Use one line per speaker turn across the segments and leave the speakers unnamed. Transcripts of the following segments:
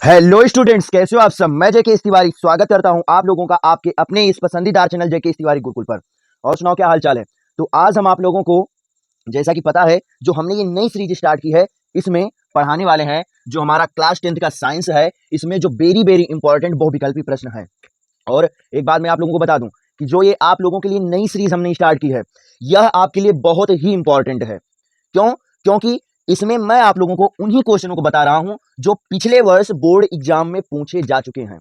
Hello students, कैसे हो आप सब। मैं जेके तिवारी स्वागत करता हूं आप लोगों का आपके अपने इस पसंदीदा चैनल जेके तिवारी गुरुकुल पर। और सुनाओ क्या हाल चाल है। तो आज हम आप लोगों को, जैसा कि पता है, जो हमने ये नई सीरीज स्टार्ट की है, इसमें पढ़ाने वाले हैं जो हमारा क्लास 10th का साइंस है। इसमें जो वेरी वेरी इंपॉर्टेंट बहुविकल्पी प्रश्न है। और एक बात मैं आप लोगों को बता दूं कि जो ये आप लोगों के लिए नई सीरीज हमने स्टार्ट की है, यह आपके लिए बहुत ही इंपॉर्टेंट है। क्यों? क्योंकि इसमें मैं आप लोगों को उन्हीं क्वेश्चनों को बता रहा हूं जो पिछले वर्ष बोर्ड एग्जाम में पूछे जा चुके हैं।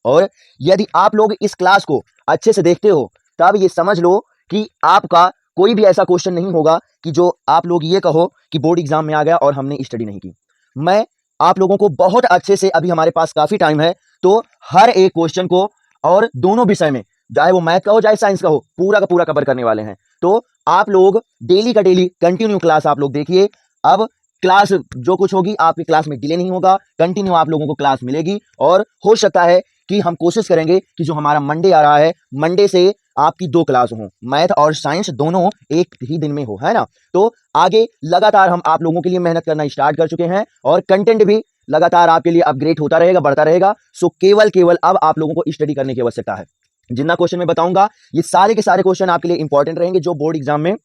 और यदि आप लोग इस क्लास को अच्छे से देखते हो, तब ये समझ लो कि आपका कोई भी ऐसा क्वेश्चन नहीं होगा कि जो आप लोग ये कहो कि बोर्ड एग्जाम में आ गया और हमने स्टडी नहीं की। मैं आप लोगों को बहुत अच्छे से, अभी हमारे पास काफी टाइम है, तो हर एक क्वेश्चन को और दोनों विषय में, चाहे वो मैथ का हो चाहे साइंस का हो, पूरा का पूरा कवर करने वाले हैं। तो आप लोग डेली का डेली कंटिन्यू क्लास आप लोग देखिए। अब क्लास जो कुछ होगी आपकी क्लास में डिले नहीं होगा, कंटिन्यू आप लोगों को क्लास मिलेगी। और हो सकता है कि हम कोशिश करेंगे कि जो हमारा मंडे आ रहा है, मंडे से आपकी 2 क्लास हो, मैथ और साइंस दोनों एक ही दिन में हो, है ना। तो आगे लगातार हम आप लोगों के लिए मेहनत करना स्टार्ट कर चुके हैं और कंटेंट भी लगातार आपके लिए अपग्रेड होता रहेगा, बढ़ता रहेगा। सो केवल केवल अब आप लोगों को स्टडी करने की आवश्यकता है। जितना क्वेश्चन मैं बताऊंगा, ये सारे के सारे क्वेश्चन आपके लिए इंपॉर्टेंट रहेंगे जो बोर्ड एग्जाम में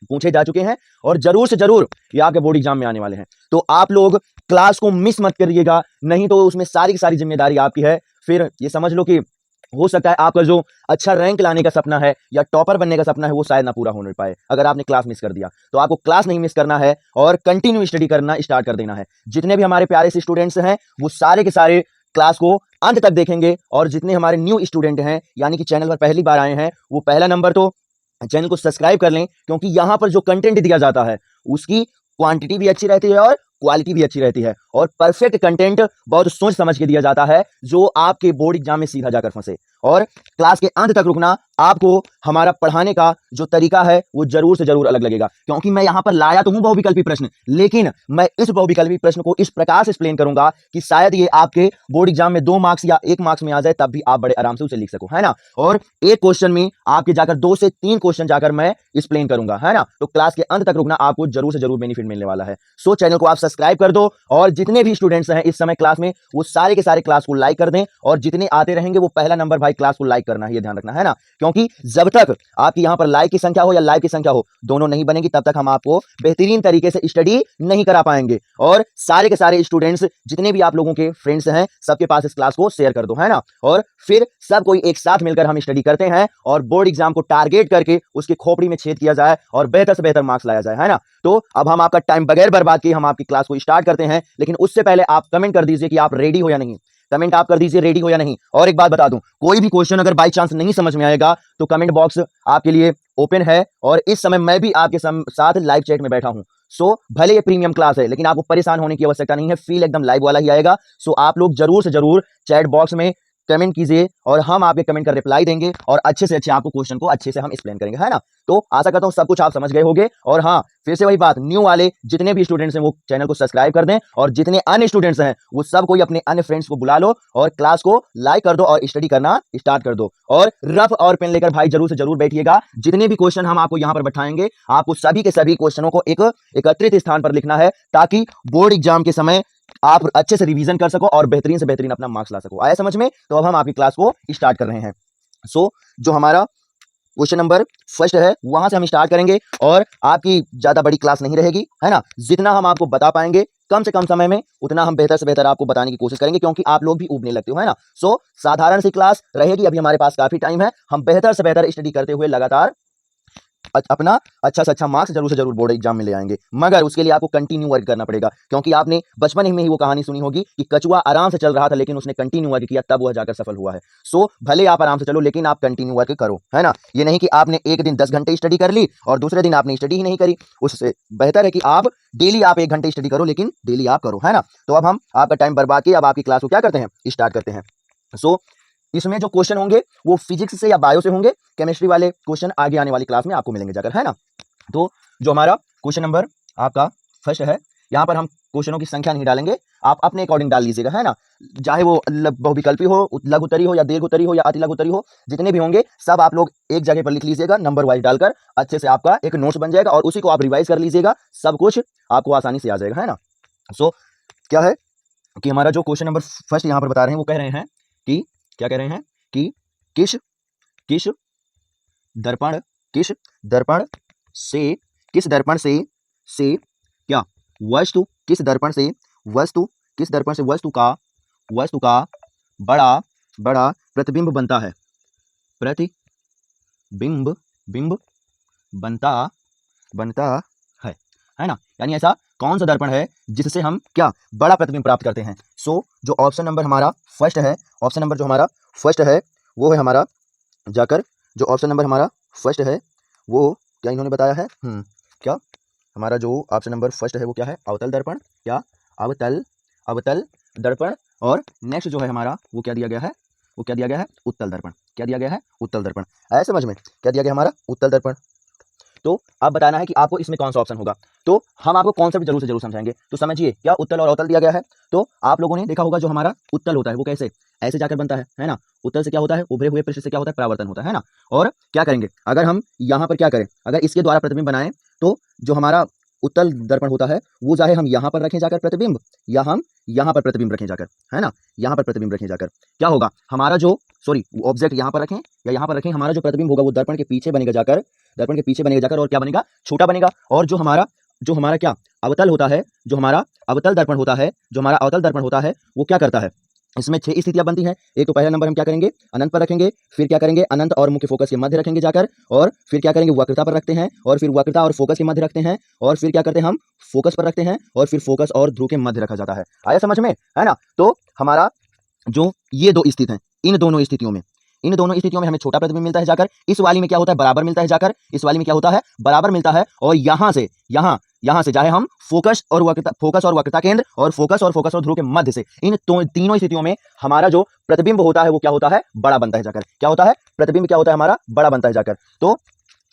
पूछे जा चुके हैं और जरूर से जरूर ये आपके बोर्ड एग्जाम में आने वाले हैं। तो आप लोग क्लास को मिस मत करिएगा, नहीं तो उसमें सारी की सारी जिम्मेदारी आपकी है। फिर ये समझ लो कि हो सकता है आपका जो अच्छा रैंक लाने का सपना है या टॉपर बनने का सपना है, वो शायद ना पूरा होने पाए अगर आपने क्लास मिस कर दिया। तो आपको क्लास नहीं मिस करना है और कंटिन्यू स्टडी करना स्टार्ट कर देना है। जितने भी हमारे प्यारे से स्टूडेंट्स हैं, वो सारे के सारे क्लास को अंत तक देखेंगे। और जितने हमारे न्यू स्टूडेंट हैं, यानी कि चैनल पर पहली बार आए हैं, वो पहला नंबर तो चैनल को सब्सक्राइब कर लें, क्योंकि यहां पर जो कंटेंट दिया जाता है उसकी क्वांटिटी भी अच्छी रहती है और क्वालिटी भी अच्छी रहती है। और परफेक्ट कंटेंट बहुत सोच समझ के दिया जाता है, जो आपके बोर्ड एग्जाम में सीधा जाकर फंसे। और क्लास के अंत तक रुकना, आपको हमारा पढ़ाने का जो तरीका है वो जरूर से जरूर अलग लगेगा। क्योंकि मैं यहां पर लाया तो हूं बहुविकल्पी प्रश्न, लेकिन मैं इस बहुविकल्पी प्रश्न को इस प्रकार से एक्सप्लेन करूंगा कि शायद ये आपके बोर्ड एग्जाम में 2 मार्क्स या 1 मार्क्स में आ जाए, तब भी आप बड़े आराम से उसे लिख सको, है ना। और एक क्वेश्चन में आपके जाकर 2 से 3 क्वेश्चन जाकर मैं एक्सप्लेन करूंगा, है ना। तो क्लास के अंत तक रुकना, आपको जरूर से जरूर बेनिफिट मिलने वाला है। सो चैनल को आप सब्सक्राइब कर दो और जितने भी स्टूडेंट्स हैं इस समय क्लास में, वो सारे के सारे क्लास को लाइक कर दें। और जितने आते रहेंगे वो पहला नंबर भाई क्लास को लाइक करना है, ये ध्यान रखना, है ना। क्योंकि जब तक आपकी यहां पर लाइक की संख्या हो या लाइव की संख्या हो, दोनों नहीं बनेगी, तब तक हम आपको बेहतरीन तरीके से स्टडी नहीं करा पाएंगे। और सारे के सारे स्टूडेंट्स, जितने भी आप लोगों के फ्रेंड्स हैं, सबके पास इस क्लास को शेयर कर दो, है ना। और फिर सब कोई एक साथ मिलकर हम स्टडी करते हैं और बोर्ड एग्जाम को टारगेट करके उसकी खोपड़ी में छेद किया जाए और बेहतर से बेहतर मार्क्स लाया जाए, है ना। तो अब हम आपका टाइम बगैर बर्बाद किए हम आपकी क्लास को स्टार्ट करते हैं। लेकिन उससे पहले आप कमेंट कर दीजिए कि आप रेडी हो या नहीं। कमेंट आप कर दीजिए रेडी हो या नहीं। और एक बात बता दूं, कोई भी क्वेश्चन अगर बाई चांस नहीं समझ में आएगा तो कमेंट बॉक्स आपके लिए ओपन है। और इस समय मैं भी आपके साथ लाइव चैट में बैठा हूं। सो भले ये प्रीमियम क्लास है, लेकिन आपको परेशान होने की आवश्यकता नहीं है, फील एकदम लाइव वाला ही आएगा। सो आप लोग जरूर से जरूर चैट बॉक्स में कमेंट कीजिए और हम आपके कमेंट का रिप्लाई देंगे और अच्छे से अच्छे आपको क्वेश्चन को अच्छे से हम एक्सप्लेन करेंगे, है ना। तो आशा करता हूं सब कुछ आप समझ गए होंगे। और हाँ, फिर से वही बात, न्यू वाले जितने भी स्टूडेंट्स हैं वो चैनल को सब्सक्राइब कर दें और जितने अन्य स्टूडेंट्स हैं वो सब कोई अपने अन्य फ्रेंड्स को बुला लो और क्लास को लाइक कर दो और स्टडी करना स्टार्ट कर दो। और रफ और पेन लेकर भाई जरूर से जरूर बैठिएगा। जितने भी क्वेश्चन हम आपको यहाँ पर बैठाएंगे, आपको सभी के सभी क्वेश्चनों को एक एकत्रित स्थान पर लिखना है, ताकि बोर्ड एग्जाम के समय आप अच्छे से रिवीजन कर सको और बेहतरीन से बेहतरीन अपना मार्क्स ला सको। आया समझ में? तो अब हम आपकी क्लास को स्टार्ट कर रहे हैं। सो जो हमारा क्वेश्चन नंबर फर्स्ट है, वहां से हम स्टार्ट करेंगे और आपकी ज्यादा बड़ी क्लास नहीं रहेगी, है ना। जितना हम आपको बता पाएंगे कम से कम समय में, उतना हम बेहतर से बेहतर आपको बताने की कोशिश करेंगे, क्योंकि आप लोग भी ऊबने लगते हो, है ना। सो साधारण सी क्लास रहेगी। अभी हमारे पास काफी टाइम है, हम बेहतर से बेहतर स्टडी करते हुए लगातार अपना अच्छा से अच्छा मार्क्स जरूर से जरूर बोर्ड एग्जाम में ले आएंगे। मगर उसके लिए आपको कंटिन्यू वर्क करना पड़ेगा, क्योंकि आपने बचपन में ही वो कहानी सुनी होगी कि कछुआ आराम से चल रहा था, लेकिन उसने कंटिन्यू वर्क किया, तब वह जाकर सफल हुआ है। सो भले आप आराम से चलो, लेकिन आप कंटिन्यू वर्क करो, है ना। ये नहीं कि आपने एक दिन 10 घंटे स्टडी कर ली और दूसरे दिन आपने स्टडी ही नहीं करी। उससे बेहतर है कि आप डेली आप 1 घंटे स्टडी करो, लेकिन डेली आप करो, है ना। तो अब हम आपका टाइम बर्बाद किए, अब आपकी क्लास को क्या करते हैं, स्टार्ट करते हैं। सो इसमें जो क्वेश्चन होंगे वो फिजिक्स से या बायो से होंगे। केमिस्ट्री वाले क्वेश्चन आगे आने वाली क्लास में आपको मिलेंगे जाकर, है ना। तो जो हमारा क्वेश्चन नंबर आपका फर्स्ट है, यहां पर हम क्वेश्चनों की संख्या नहीं डालेंगे, आप अपने अकॉर्डिंग डाल लीजिएगा, है ना। चाहे वो बहुविकल्पी हो, लघु उत्तरी हो या दीर्घ उत्तरी हो या अति लघु उत्तरी हो, जितने भी होंगे सब आप लोग एक जगह पर लिख लीजिएगा, नंबर वाइज डालकर अच्छे से आपका एक नोट्स बन जाएगा और उसी को आप रिवाइज कर लीजिएगा। सब कुछ आपको आसानी से आ जाएगा, है ना। सो क्या है, कि हमारा जो क्वेश्चन नंबर फर्स्ट यहाँ पर बता रहे हैं वो कह रहे हैं कि क्या कह रहे हैं कि किस किस दर्पण किस दर्पण से किस दर्पण से क्या वस्तु किस दर्पण से वस्तु किस दर्पण से वस्तु का बड़ा बड़ा प्रतिबिंब बनता है, प्रतिबिंब बिंब बनता बनता है ना। यानी ऐसा कौन सा दर्पण है जिससे हम क्या बड़ा प्रतिबिंब प्राप्त करते हैं। सो जो ऑप्शन नंबर हमारा फर्स्ट है, ऑप्शन नंबर जो हमारा फर्स्ट है वो है हमारा जाकर, जो ऑप्शन नंबर हमारा फर्स्ट है वो क्या इन्होंने बताया है, क्या हमारा जो ऑप्शन नंबर फर्स्ट है वो क्या है, अवतल दर्पण, क्या अवतल अवतल दर्पण। और नेक्स्ट जो है हमारा वो क्या दिया गया है, वो क्या दिया गया है, उत्तल दर्पण। क्या दिया गया है, उत्तल दर्पण। आया समझ में, क्या दिया गया हमारा, उत्तल दर्पण। तो अब बताना है कि आपको इसमें कौन सा ऑप्शन होगा। तो हम आपको कॉन्सेप्ट जरूर से जरूर समझाएंगे। तो समझिए क्या उत्तल और अवतल दिया गया है। तो आप लोगों ने देखा होगा जो हमारा उत्तल होता है वो कैसे ऐसे जाकर बनता है ना। उत्तल से क्या होता है, उभरे हुए पृष्ठ से क्या होता है, परावर्तन होता है ना। और क्या करेंगे, अगर हम यहाँ पर क्या करें, अगर इसके द्वारा प्रतिबिंब बनाएं तो जो हमारा उत्तल दर्पण होता है वो चाहे हम यहाँ पर रखें जाकर प्रतिबिंब, या हम यहाँ पर प्रतिबिंब रखें जाकर, है ना, यहाँ पर प्रतिबिंब रखें जाकर, क्या होगा हमारा जो ऑब्जेक्ट यहाँ पर रखें या यहाँ पर रखें, हमारा जो प्रतिबिंब होगा वो दर्पण के पीछे बनेगा जाकर, दर्पण के पीछे बनेगा जाकर, और क्या बनेगा, छोटा बनेगा। और जो हमारा क्या अवतल होता है, जो हमारा अवतल दर्पण होता है, जो हमारा अवतल दर्पण होता है वो क्या करता है, इसमें 6 स्थितियां बनती हैं। एक तो पहला नंबर हम क्या करेंगे, अनंत पर रखेंगे, फिर क्या करेंगे, अनंत और मुख्य फोकस के मध्य रखेंगे जाकर, और फिर क्या करेंगे, वक्रता पर रखते हैं, और फिर वक्रता और फोकस के मध्य रखते हैं, और फिर क्या करते हैं हम फोकस पर रखते हैं, और फिर फोकस और ध्रुव के मध्य रखा जाता है। आया समझ में, है ना। तो हमारा जो ये दो स्थित हैं, इन दोनों स्थितियों में हमें छोटा प्रतिबिंब मिलता है जाकर, इस वाली में क्या होता है, बराबर मिलता है जाकर, इस वाली में क्या होता है, बराबर मिलता है। और यहाँ से चाहे हम फोकस और वक्रता केंद्र और फोकस और ध्रुव के मध्य से, इन तीनों स्थितियों में हमारा जो प्रतिबिंब होता है वो क्या होता है, बड़ा बनता है जाकर। क्या होता है, प्रतिबिंब क्या होता है हमारा, बड़ा बनता है जाकर। तो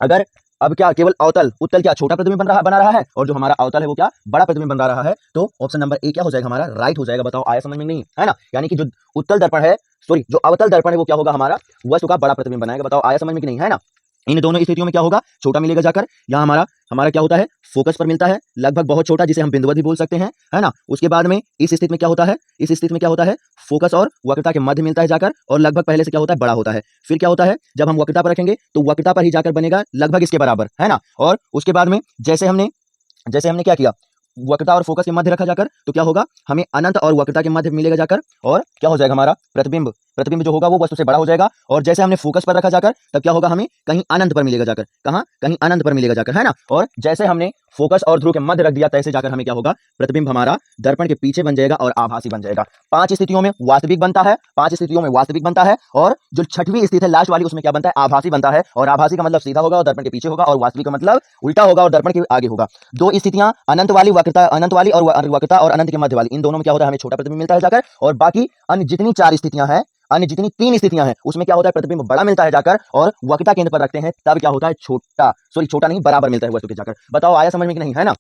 अगर अब क्या केवल उत्तल क्या छोटा प्रतिबिंब बना रहा है, और जो हमारा अवतल है वो क्या बड़ा प्रतिबिंब बना रहा है, तो ऑप्शन नंबर ए क्या हो जाएगा हमारा, राइट हो जाएगा। बताओ आया समझ में नहीं, है ना। यानी कि जो उत्तल दर्पण है, जो अवतल दर्पण है वो क्या होगा हमारा, वस्तु का बड़ा प्रतिबिंब बनाएगा। बताओ आया समझ में कि नहीं, है ना। इन दोनों स्थितियों में क्या होगा, छोटा मिलेगा जाकर। यहाँ हमारा हमारा क्या होता है, फोकस पर मिलता है लगभग बहुत छोटा, जिसे हम बिंदुवत भी बोल सकते हैं, है ना। उसके बाद में इस स्थिति में क्या होता है, फोकस और वक्रता के मध्य मिलता है जाकर, और लगभग पहले से क्या होता है, बड़ा होता है। फिर क्या होता है, जब हम वक्रता पर रखेंगे तो वक्रता पर ही जाकर बनेगा लगभग इसके बराबर, है ना। और उसके बाद में जैसे हमने क्या किया, वक्रता और फोकस के मध्य रखा जाकर, तो क्या होगा, हमें अनंत और वक्रता के मध्य मिलेगा जाकर, और क्या हो जाएगा हमारा प्रतिबिंब जो होगा वो वस्तु से बड़ा हो जाएगा। और जैसे हमने फोकस पर रखा जाकर, तब क्या होगा, हमें कहीं अनंत पर मिलेगा जाकर, कहाँ, कहीं अनंत पर मिलेगा जाकर, है ना। और जैसे हमने फोकस और ध्रुव के मध्य रख दिया, तैसे जाकर हमें क्या होगा, प्रतिबिंब हमारा दर्पण के पीछे बन जाएगा और आभासी बन जाएगा। 5 स्थितियों में वास्तविक बनता है, और जो छठवीं स्थिति है लास्ट वाली, उसमें क्या बनता है, आभासी बनता है। और आभासी का मतलब सीधा होगा और दर्पण के पीछे होगा, और वास्तविक का मतलब उल्टा होगा और दर्पण के आगे होगा। दो स्थितियां, अनंत वाली और वक्रता और अनंत के मध्य वाली, इन दोनों में क्या होता है, हमें छोटा प्रतिबिंब मिलता है जाकर। और बाकी अन्य जितनी 4 स्थितियां हैं, अन्य जितनी 3 स्थितियां हैं, उसमें क्या होता है, प्रतिबिंब बड़ा मिलता है जाकर, और वक्रता केंद्र पर रखते हैं तब क्या होता है, छोटा नहीं, बराबर मिलता है वस्तु के जाकर। बताओ आया समझ में कि नहीं, है ना।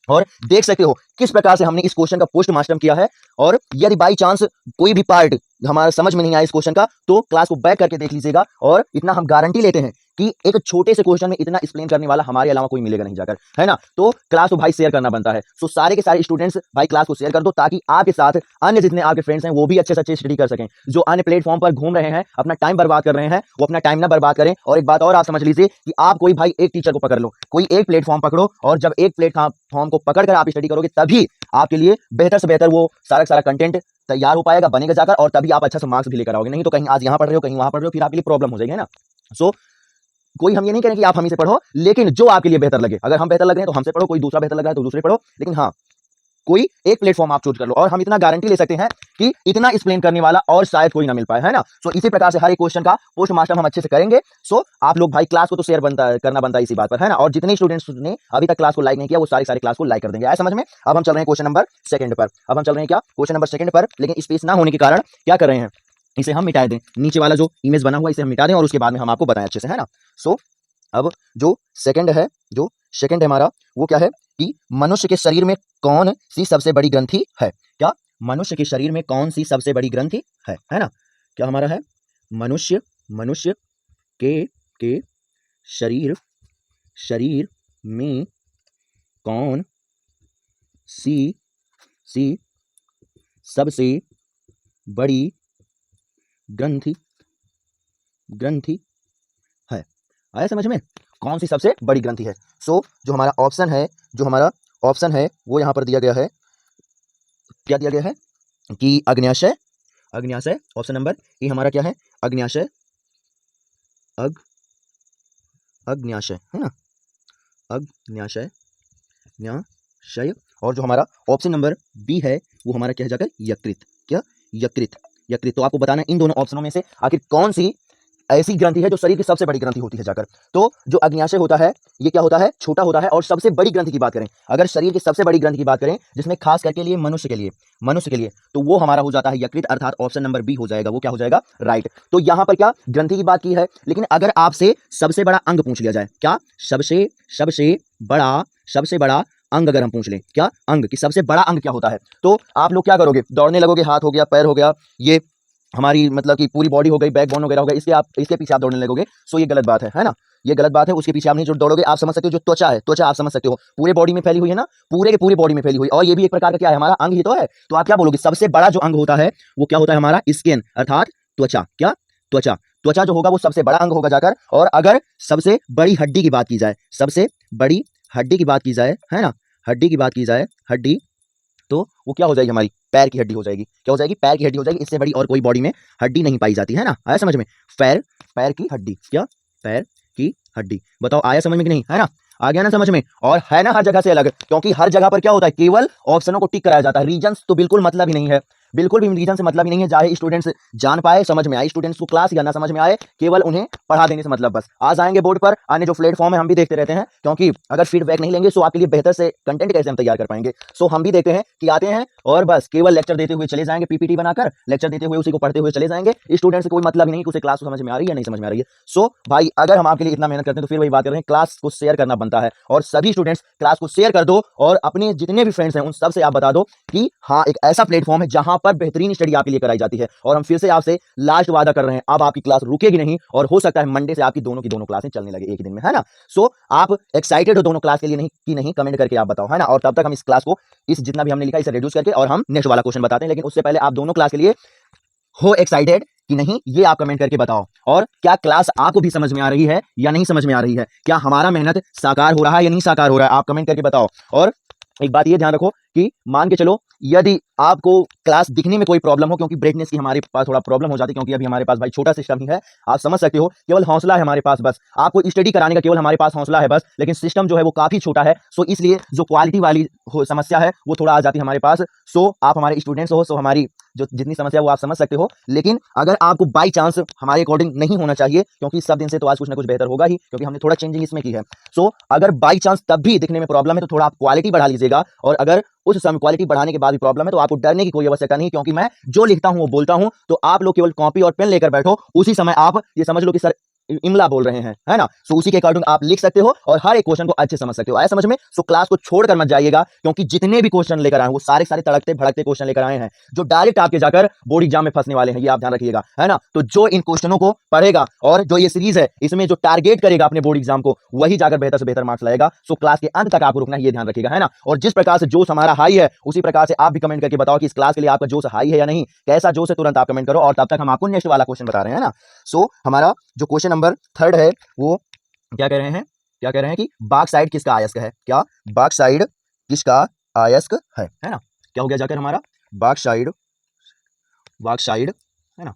और देख सकते हो किस प्रकार से हमने इस क्वेश्चन का पोस्ट मास्टर किया है। और यदि बाई चांस कोई भी पार्ट हमारा समझ में नहीं आया इस क्वेश्चन का, तो क्लास को बैक करके देख लीजिएगा। और इतना हम गारंटी लेते हैं कि एक छोटे से क्वेश्चन में इतना एक्सप्लेन करने वाला हमारे अलावा कोई मिलेगा नहीं जाकर, है ना। तो क्लास को भाई शेयर करना बनता है। सो सारे के सारे स्टूडेंट्स भाई क्लास को शेयर कर दो, ताकि आपके साथ अन्य जितने आपके फ्रेंड्स हैं वो भी अच्छे से अच्छे स्टडी कर सकें। जो अन्य प्लेटफॉर्म पर घूम रहे हैं, अपना टाइम बर्बाद कर रहे हैं, वो अपना टाइम ना बर्बाद करें। और एक बात और आप समझ लीजिए कि आप कोई भाई एक टीचर को पकड़ लो, कोई एक प्लेटफॉर्म पकड़ो, और जब एक प्लेटफॉर्म को पकड़कर आप स्टडी करोगे, तभी आपके लिए बेहतर से बेहतर वो सारा कंटेंट तैयार हो पाएगा, बनेगा जाकर, और तभी आप अच्छा से मार्क्स भी लेकर आओगे। नहीं तो कहीं आज यहाँ पढ़ रहे हो, कहीं वहां पढ़ रहे हो, फिर आपके लिए प्रॉब्लम हो जाएगी, है ना। सो कोई हम ये नहीं करें कि आप हम ही से पढ़ो, लेकिन जो आपके लिए बेहतर लगे, अगर हम बेहतर लग रहे हैं तो हमसे पढ़ो, कोई दूसरा बेहतर लग रहा है तो दूसरे पढ़ो, लेकिन हाँ कोई एक प्लेटफॉर्म आप चूज कर लो। और हम इतना गारंटी ले सकते हैं कि इतना एक्सप्लेन करने वाला और शायद कोई ना मिल पाए, है ना। सो इसी प्रकार से हर एक क्वेश्चन का पोस्ट मास्टर हम अच्छे से करेंगे। सो आप लोग भाई क्लास को तो शेयर करना बनता है इसी बात पर, है ना। और जितने स्टूडेंट्स ने अभी तक क्लास को लाइक नहीं किया, वो सारे क्लास को लाइक कर देंगे। आया समझ में। अब हम चल रहे हैं क्वेश्चन नंबर सेकंड पर। क्वेश्चन नंबर सेकंड पर, लेकिन स्पेस ना होने के कारण क्या कर रहे हैं, इसे हम मिटा दें। नीचे वाला जो इमेज बना हुआ इसे हम मिटा दें, और उसके बाद में हम आपको बताएं अच्छे से, है ना। सो अब जो सेकंड है हमारा, वो क्या है कि मनुष्य के शरीर में कौन सी सबसे बड़ी ग्रंथि है। क्या मनुष्य के शरीर में कौन सी सबसे बड़ी ग्रंथि है ना। क्या हमारा है, मनुष्य के शरीर में कौन सी सबसे बड़ी ग्रंथि ग्रंथि है। आया समझ में? कौन सी सबसे बड़ी ग्रंथि है? सो जो हमारा ऑप्शन है वो यहाँ पर दिया गया है। क्या दिया गया है कि अग्न्याशय ऑप्शन नंबर ए हमारा क्या है? अग्न्याशय अग्न्याशय है ना, अग्न्याशय न्याशय। और जो हमारा ऑप्शन नंबर बी है वो हमारा क्या है जाकर? यकृत। क्या? यकृत। तो आपको बताना है इन दोनों ऑप्शनों में से आखिर कौन सी ऐसी ग्रंथि है जो शरीर की सबसे बड़ी ग्रंथि होती है जाकर। तो जो अग्न्याशय होता है ये क्या होता है? छोटा होता है। और सबसे बड़ी ग्रंथि की बात करें, अगर शरीर की सबसे बड़ी ग्रंथि की बात करें जिसमें खास करके लिए मनुष्य के लिए तो वो हमारा हो जाता है यकृत, अर्थात ऑप्शन नंबर बी हो जाएगा। वो क्या हो जाएगा? राइट। तो यहां पर क्या ग्रंथि की बात की है, लेकिन अगर आपसे सबसे बड़ा अंग पूछ लिया जाए, क्या सबसे बड़ा अंग अगर हम पूछ लें, क्या अंग की सबसे बड़ा अंग क्या होता है, तो आप लोग क्या करोगे? दौड़ने लगोगे, हाथ हो गया, पैर हो गया, ये हमारी मतलब कि पूरी बॉडी हो गई, बैकबोन वगैरह हो गया, इसके पीछे आप दौड़ने लगोगे। सो ये गलत बात है ना, ये गलत बात है। उसके पीछे आप नहीं जो दौड़ोगे। आप समझ सकते हो जो त्वचा है, त्वचा आप समझ सकते हो पूरे बॉडी में फैली हुई है ना, पूरे के पूरी बॉडी में फैली हुई, और ये भी एक प्रकार का क्या है? हमारा अंग ही तो है। तो आप क्या बोलोगे? सबसे बड़ा जो अंग होता है वो क्या होता है? हमारा स्किन, अर्थात त्वचा। क्या? त्वचा जो होगा वो सबसे बड़ा अंग होगा जाकर। और अगर सबसे बड़ी हड्डी की बात की जाए, सबसे बड़ी हड्डी की बात की जाए, है ना, हड्डी की बात की जाए, हड्डी, तो वो क्या हो जाएगी? हमारी पैर की हड्डी हो जाएगी। क्या हो जाएगी? पैर की हड्डी हो जाएगी। इससे बड़ी और कोई बॉडी में हड्डी नहीं पाई जाती है ना। आया समझ में? पैर की हड्डी। क्या? पैर की हड्डी। बताओ आया समझ में कि नहीं? है ना, आ गया ना समझ में? और है ना हर जगह से अलग, क्योंकि हर जगह पर क्या होता है? केवल ऑप्शनों को टिक कराया जाता है। रीजंस तो बिल्कुल मतलब ही नहीं है, बिल्कुल भी रीजन से मतलब ही नहीं है। चाहे स्टूडेंट्स जान पाए, समझ में आए, स्टूडेंट्स को क्लास या ना समझ में आए, केवल उन्हें पढ़ा देने से मतलब बस। आज आएंगे बोर्ड पर, आने जो प्लेटफॉर्म है हम भी देखते रहते हैं, क्योंकि अगर फीडबैक नहीं लेंगे तो आपके लिए बेहतर से कंटेंट कैसे हम तैयार कर पाएंगे। सो हम भी देखते हैं कि आते हैं और बस केवल लेक्चर देते हुए चले जाएंगे, पीपीटी बनाकर लेक्चर देते हुए उसी को पढ़ते हुए चले जाएंगे। स्टूडेंट्स से कोई मतलब ही नहीं कि उसे क्लास समझ में आ रही है या नहीं समझ में आ रही है। सो भाई अगर हम आपके लिए इतना मेहनत करते हैं तो फिर वही बात कर रहे हैं, क्लास को शेयर करना बनता है। और सभी स्टूडेंट्स क्लास को शेयर कर दो, और अपने जितने भी फ्रेंड्स हैं उन सबसे आप बता दो कि हाँ एक ऐसा प्लेटफॉर्म है जहां पर बेहतरीन स्टडी आपके लिए कराई जाती है। और हम फिर से आपसे लास्ट वादा कर रहे हैं, अब आपकी क्लास रुकेगी नहीं, और हो सकता है मंडे से आपकी दोनों की दोनों क्लासें चलने लगे एक ही दिन में, है ना। सो आप एक्साइटेड हो दोनों क्लास के लिए नहीं कि नहीं? कमेंट करके आप बताओ, है ना। और तब तक हम इस क्लास को, इस जितना भी हमने लिखा इसे रिड्यूस करके और हम नेक्स्ट वाला क्वेश्चन बताते हैं। लेकिन उससे पहले आप दोनों क्लास के लिए हो एक्साइटेड कि नहीं, ये आप कमेंट करके बताओ। और क्या क्लास आपको भी समझ में आ रही है या नहीं समझ में आ रही है? क्या हमारा मेहनत साकार हो रहा है या नहीं साकार हो रहा है? आप कमेंट करके बताओ। और एक बात ये ध्यान रखो कि मान के चलो यदि आपको क्लास दिखने में कोई प्रॉब्लम हो, क्योंकि ब्राइटनेस की हमारे पास थोड़ा प्रॉब्लम हो जाती है, क्योंकि अभी हमारे पास भाई छोटा सिस्टम ही है, आप समझ सकते हो। केवल हौसला है हमारे पास, बस आपको स्टडी कराने का केवल हमारे पास हौसला है बस, लेकिन सिस्टम जो है वो काफी छोटा है। सो इसलिए जो क्वालिटी वाली समस्या है वो थोड़ा आ जाती है हमारे पास। सो आप हमारे स्टूडेंट्स हो, सो हमारी जो जितनी समस्या वो आप समझ सकते हो। लेकिन अगर आपको बाई चांस हमारे अकॉर्डिंग नहीं होना चाहिए, क्योंकि सब दिन से तो आज कुछ ना कुछ बेहतर होगा ही, क्योंकि हमने थोड़ा चेंजिंग इसमें की है। सो अगर बाई चांस तब भी दिखने में प्रॉब्लम है तो थोड़ा आप क्वालिटी बढ़ा लीजिएगा। और अगर उस समय क्वालिटी बढ़ाने के बाद भी प्रॉब्लम है तो आपको डरने की कोई आवश्यकता नहीं, क्योंकि मैं जो लिखता हूं वो बोलता हूं। तो आप लोग केवल कॉपी और पेन लेकर बैठो, उसी समय आप ये समझ लो कि सर इमला बोल रहे हैं, है ना। सो उसी के अकॉर्डिंग आप लिख सकते हो और हर एक क्वेश्चन को अच्छे समझ सकते हो। आया समझ में? सो क्लास को छोड़कर मत जाइएगा, क्योंकि जितने भी क्वेश्चन लेकर आए वो सारे सारे तड़कते भड़कते क्वेश्चन लेकर आए हैं जो डायरेक्ट आपके जाकर बोर्ड एग्जाम में फंसने वाले हैं, ये आप ध्यान रखिएगा, है ना। तो जो इन क्वेश्चनों को पढ़ेगा और जो ये सीरीज है इसमें जो टारगेट करेगा अपने बोर्ड एग्जाम को, वही जाकर बेहतर से बेहतर मार्क्स लाएगा। सो क्लास के अंत तक आपको रुकना है, ये ध्यान रखिएगा, है ना। और जिस प्रकार से जोश हमारा हाई है उसी प्रकार से आप भी कमेंट करके बताओ कि इस क्लास के लिए आपका जोश हाई है या नहीं, कैसा जोश है, तुरंत आप कमेंट करो। और तब तक हम आपको नेक्स्ट वाला क्वेश्चन बता रहे हैं, है ना। सो हमारा जो क्वेश्चन नंबर 3 है वो क्या कह रहे हैं कि बाक्साइड किसका अयस्क है? क्या बाक्साइड किसका अयस्क है ना। क्या हो गया जाकर हमारा? बाक्साइड है ना,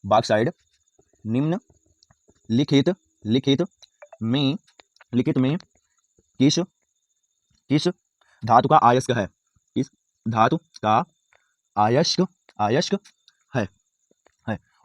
बाक्साइड निम्न लिखित में किस धातु का अयस्क है? किस धातु का अयस्क है।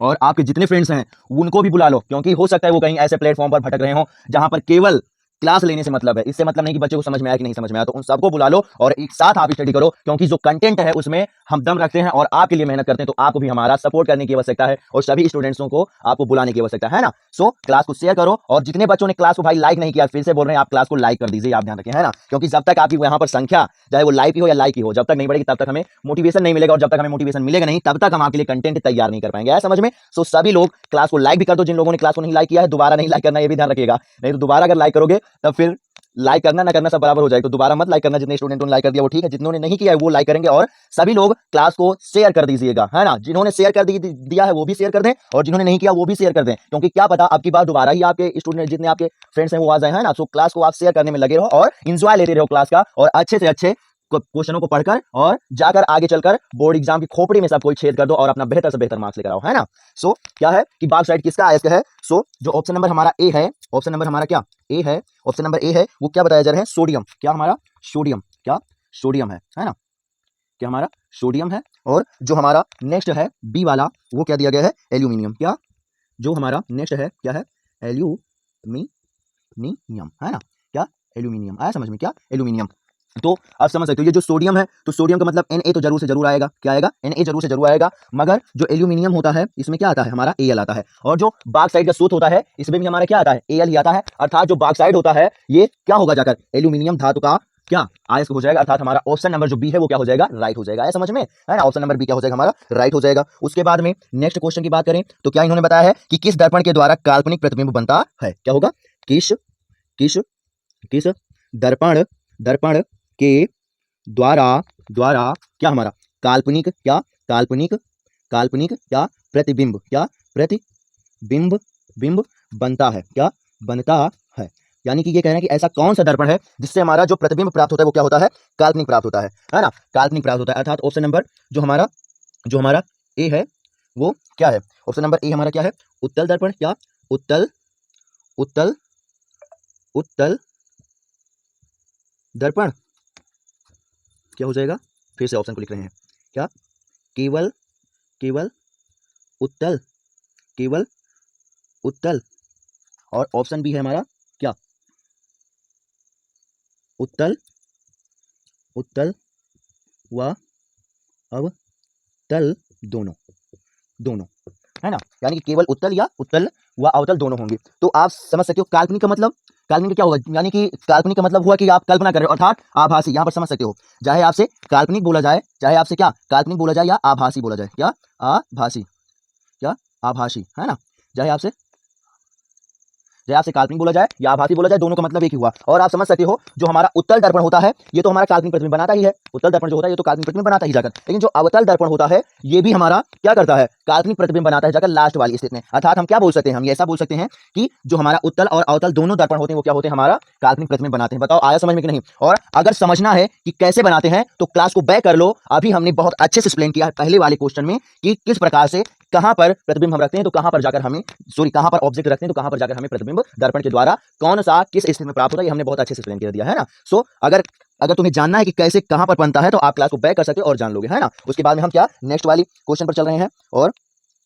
और आपके जितने फ्रेंड्स हैं उनको भी बुला लो, क्योंकि हो सकता है वो कहीं ऐसे प्लेटफॉर्म पर भटक रहे हो जहां पर केवल क्लास लेने से मतलब है, इससे मतलब नहीं कि बच्चे को समझ में आया कि नहीं समझ में आया। तो उन सबको बुला लो और एक साथ आप स्टडी करो, क्योंकि जो कंटेंट है उसमें हम दम रखते हैं और आपके लिए मेहनत करते हैं। तो आपको भी हमारा सपोर्ट करने की आवश्यकता है और सभी स्टूडेंट्सों को आपको बुलाने की आवश्यकता है ना। सो क्लास को शेयर करो, और जितने बच्चों ने क्लास को भाई लाइक नहीं किया, फिर से बोल रहे हैं आप क्लास को लाइक कर दीजिए, आप ध्यान रखें, है ना। क्योंकि जब तक आपकी यहाँ पर संख्या चाहे वो लाइक की हो या लाइक की हो, जब तक नहीं बढ़ेगी तब तक हमें मोटिवेशन नहीं मिलेगा, और जब तक हमें मोटिवेशन मिलेगा नहीं तब तक हम आपके लिए कंटेंट तैयार नहीं कर पाएंगे। है समझ में? सो सभी लोग क्लास को लाइक भी कर दो, जिन लोगों ने क्लास को नहीं लाइक किया है दोबारा नहीं लाइक करना, ये भी ध्यान रखिएगा, नहीं तो दोबारा अगर लाइक करोगे तब फिर लाइक करना ना करना सब बराबर हो जाएगा, तो दोबारा मत लाइक करना। जितने स्टूडेंटों ने लाइक कर दिया वो ठीक है, जिन्होंने नहीं किया है वो लाइक करेंगे, और सभी लोग क्लास को शेयर कर दीजिएगा, है ना। जिन्होंने शेयर कर दिया है वो भी शेयर कर दें, और जिन्होंने नहीं किया वो भी शेयर कर दें, क्योंकि क्या पता अब की बार दोबारा ही आपके स्टूडेंट जितने आपके फ्रेंड्स हैं वो आ जाए, है ना। सो क्लास को आप शेयर करने में लगे रहो और इंजॉय लेते रहो क्लास का, और अच्छे से अच्छे क्वेश्चनों को पढ़कर और जाकर आगे चलकर बोर्ड एग्जाम की खोपड़ी में सब कोई छेद कर दो और अपना बेहतर से बेहतर मार्क्स लेकर आओ, है ना। सो क्या है कि बैक साइड किसका अयस्क है। सो जो ऑप्शन नंबर हमारा ए है, ऑप्शन नंबर हमारा क्या ए है, ऑप्शन नंबर ए है, वो क्या बताया जा रहा है, सोडियम। क्या हमारा सोडियम, क्या सोडियम है ना, क्या हमारा सोडियम है। और जो हमारा नेक्स्ट है बी वाला वो क्या दिया गया है, एल्यूमिनियम। क्या जो हमारा नेक्स्ट है क्या है, एल्यूमिनियम, है ना, क्या एल्यूमिनियम। आया समझ में, क्या एल्यूमिनियम। तो आप समझ सकते हो ये जो सोडियम है, तो सोडियम का मतलब Na तो जरूर से जरूर आएगा, क्या आएगा, Na जरूर से जरूर आएगा। मगर जो एल्यूमिनियम होता है इसमें क्या आता है, हमारा Al आता है। और जो बैक साइड का सूत्र होता है इसमें भी हमारा क्या आता है, Al ही आता है। अर्थात जो बैक साइड होता है ये क्या होगा, जाकर एल्यूमिनियम धातु का क्या अयस्क हो जाएगा। अर्थात हमारा ऑप्शन नंबर जो बी है वो क्या हो जाएगा, राइट हो जाएगा। समझ में, है ना, ऑप्शन नंबर बी क्या हो जाएगा, हमारा राइट हो जाएगा। उसके बाद में नेक्स्ट क्वेश्चन की बात करें तो क्या इन्होंने बताया है कि किस दर्पण के द्वारा काल्पनिक प्रतिबिंब बनता है। क्या होगा, किस किस किस दर्पण दर्पण के द्वारा क्या हमारा काल्पनिक क्या काल्पनिक काल्पनिक क्या प्रतिबिंब क्या प्रतिबिंब बिंब बनता है, क्या बनता है। यानी कि ये कह रहे हैं कि ऐसा कौन सा दर्पण है जिससे हमारा जो प्रतिबिंब प्राप्त होता है वो क्या होता है, काल्पनिक प्राप्त होता है ना, काल्पनिक प्राप्त होता है। अर्थात ऑप्शन नंबर जो हमारा ए है वो क्या है, ऑप्शन नंबर ए हमारा क्या है, उत्तल दर्पण। क्या उत्तल उत्तल उत्तल दर्पण क्या हो जाएगा, फिर से ऑप्शन को लिख रहे हैं, क्या केवल केवल उत्तल केवल उत्तल। और ऑप्शन बी है हमारा क्या, उत्तल उत्तल व अवतल दोनों दोनों, है ना। यानी कि केवल उत्तल या उत्तल व अवतल दोनों होंगे। तो आप समझ सकते हो काल्पनिक का मतलब, काल्पनिक क्या होगा, यानी कि काल्पनिक का मतलब हुआ कि आप कल्पना कर रहे हो, अर्थात आभासी। यहाँ पर समझ सकते हो, चाहे आपसे काल्पनिक बोला जाए, चाहे आपसे क्या काल्पनिक बोला जाए या आभासी बोला जाए, क्या आभासी, क्या आभासी, है ना। चाहे आपसे काल्पनिक बोला जाए या आभासी बोला जाए, दोनों का मतलब एक ही हुआ। और आप समझ सकते हो जो हमारा उत्तल दर्पण होता है ये तो हमारा काल्पनिक प्रतिबिंब बनाता ही है, उत्तल दर्पण जो होता है ये तो काल्पनिक प्रतिबिंब बनाता ही जाकर। लेकिन जो अवतल दर्पण होता है ये भी हमारा क्या करता है, काल्पनिक प्रतिबिंब बनाता है जाकर लास्ट वाली स्थिति में। अर्थात हम क्या बोल सकते हैं, हम ऐसा बोल सकते हैं कि जो हमारा उत्तल और अवतल दोनों दर्पण होते हैं वो क्या होते हैं, हमारा काल्पनिक प्रतिबिंब बनाते हैं। बताओ आया समझ में कि नहीं। और अगर समझना है कि कैसे बनाते हैं तो क्लास को बैक कर लो, अभी हमने बहुत अच्छे से एक्सप्लेन किया है पहले वाले क्वेश्चन में कि किस प्रकार से कहां पर प्रतिबिंब हम रखते हैं तो कहां पर जाकर हमें कहां पर ऑब्जेक्ट रखते हैं तो कहां पर जाकर हमें प्रतिबिंब दर्पण के द्वारा कौन सा किस स्थिति में प्राप्त होता है, ये हमने बहुत अच्छे से एक्सप्लेन कर दिया है ना। सो अगर तुम्हें जानना है कि कैसे कहां पर बनता है तो आप क्लास को बैक कर सकते हो और जान लोगे, है ना। उसके बाद में हम क्या नेक्स्ट वाली क्वेश्चन पर चल रहे हैं, और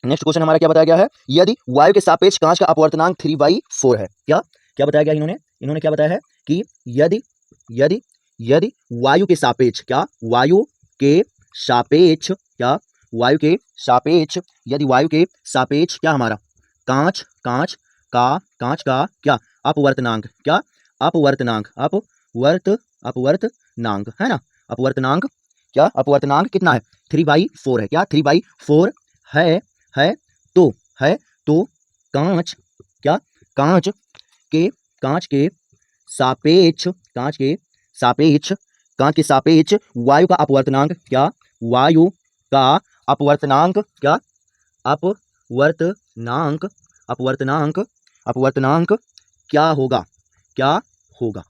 नेक्स्ट क्वेश्चन हमारा क्या बताया गया है, यदि वायु के सापेक्ष कांच का अपवर्तनांक 3/4 है। क्या क्या बताया गया इन्होंने क्या बताया है कि यदि यदि यदि वायु के सापेक्ष क्या वायु के सापेक्ष क्या वायु के सापेक्ष यदि वायु के सापेक्ष क्या हमारा कांच कांच का क्या अपवर्तनांक, क्या अपवर्तनांक अपवर्तनांक, है ना, अपवर्तनांक क्या अपवर्तनांक कितना है, 3/4 है। क्या 3/4 है तो कांच क्या कांच के सापेक्ष कांच के सापेक्ष वायु का अपवर्तनांक क्या वायु का अपवर्तनांक क्या अपवर्तनांक क्या होगा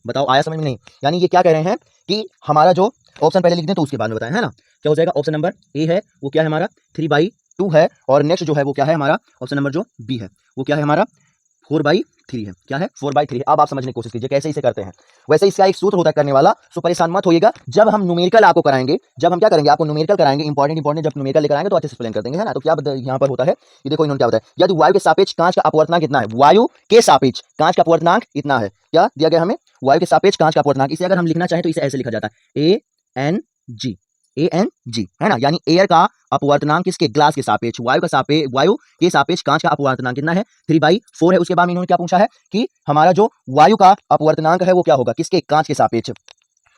बताओ आया समझ में नहीं। यानी ये क्या कह रहे हैं कि हमारा जो ऑप्शन पहले लिख दें तो उसके बाद में बताएं, है ना। क्या हो जाएगा, ऑप्शन नंबर ए है वो क्या है हमारा 3/2 है, और नेक्स्ट जो है वो क्या है हमारा ऑप्शन नंबर जो बी है वो क्या है हमारा 4/3 है। क्या है 4/3 है। अब आप समझने की कोशिश कीजिए कैसे इसे करते हैं। वैसे इसका एक सूत्र होता है करने वाला, सो परेशान मत होइएगा। जब हम न्यूमेरिकल आपको कराएंगे, जब हम क्या करेंगे आपको न्यूमेरिकल कराएंगे, इंपॉर्टेंट जब न्यूमेरिकल लेकर आएंगे तो अच्छे से एक्सप्लेन कर देंगे, है ना। तो क्या यहाँ पर होता है, ये देखो इन्होंने क्या बताया, यदि वायु के सापेक्ष कांच का अपवर्तनांक कितना है, वायु के सापेक्ष कांच का अपवर्तनांक इतना है। क्या दिया गया हमें, वायु के सापेक्ष कांच का अपवर्तनांक। इसे अगर हम लिखना चाहें तो इसे ऐसे लिखा जाता है ANG, है ना। यानी एयर का अपवर्तनांक किसके, ग्लास के सापेक्ष, वायु के सापेक्ष कांच का अपवर्तनांक कितना है 3/4 है। उसके बाद में इन्होंने क्या पूछा है कि हमारा जो वायु का अपवर्तनांक है वो क्या होगा, किसके, कांच के सापेक्ष,